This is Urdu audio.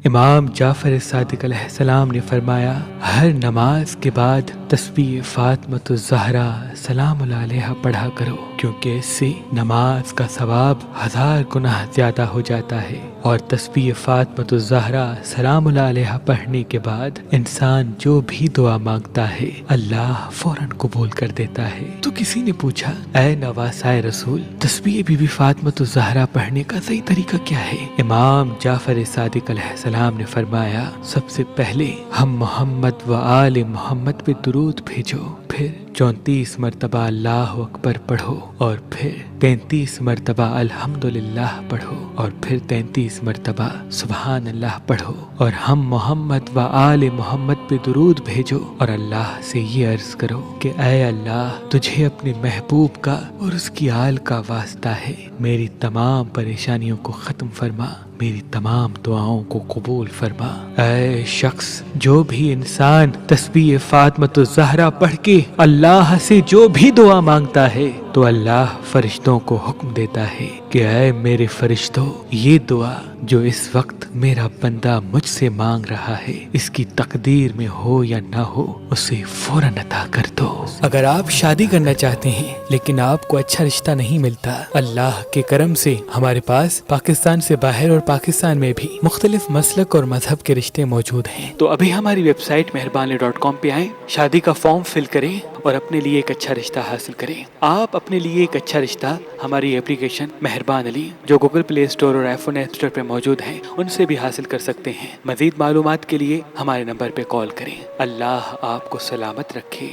امام جعفر صادق علیہ السلام نے فرمایا، ہر نماز کے بعد تسبیح فاطمۃ الزہرا سلام اللہ علیہا پڑھا کرو، کیونکہ اس سے نماز کا ثواب 1000 گنا زیادہ ہو جاتا ہے، اور تسبیح فاطمۃ الزہرا سلام اللہ علیہا پڑھنے کے بعد انسان جو بھی دعا مانگتا ہے اللہ فوراً قبول کر دیتا ہے۔ تو کسی نے پوچھا، اے نواسائے رسول، تسبیح بی بی فاطمۃ الزہرا پڑھنے کا صحیح طریقہ کیا ہے؟ امام جعفر صادق علیہ السلام نے فرمایا، سب سے پہلے ہم محمد و آل محمد پہ درود بھیجو، پھر 34 مرتبہ اللہ اکبر پڑھو، اور پھر 33 مرتبہ الحمدللہ پڑھو، اور پھر 33 مرتبہ سبحان اللہ پڑھو، اور ہم محمد و آل محمد پہ درود بھیجو اور اللہ سے یہ عرض کرو کہ اے اللہ، تجھے اپنے محبوب کا اور اس کی آل کا واسطہ ہے، میری تمام پریشانیوں کو ختم فرما، میری تمام دعاؤں کو قبول فرما۔ اے شخص، جو بھی انسان تسبیح فاطمۃ الزہرا پڑھ کے اللہ سے جو بھی دعا مانگتا ہے تو اللہ فرشتوں کو حکم دیتا ہے کہ اے میرے فرشتوں، یہ دعا جو اس وقت میرا بندہ مجھ سے مانگ رہا ہے، اس کی تقدیر میں ہو یا نہ ہو، اسے فوراً عطا کر دو۔ اگر آپ شادی کرنا چاہتے ہیں لیکن آپ کو اچھا رشتہ نہیں ملتا، اللہ کے کرم سے ہمارے پاس پاکستان سے باہر اور پاکستان میں بھی مختلف مسلک اور مذہب کے رشتے موجود ہیں، تو ابھی ہماری ویب سائٹ مہربانی.com پہ آئیں، شادی کا فارم فل کریں اور اپنے لیے ایک اچھا رشتہ حاصل کریں۔ آپ اپنے لیے ایک اچھا رشتہ ہماری اپلیکیشن مہربان علی، جو گوگل پلے اسٹور اور آئی فون ایپ اسٹور پہ موجود ہے، ان سے بھی حاصل کر سکتے ہیں۔ مزید معلومات کے لیے ہمارے نمبر پہ کال کریں۔ اللہ آپ کو سلامت رکھے۔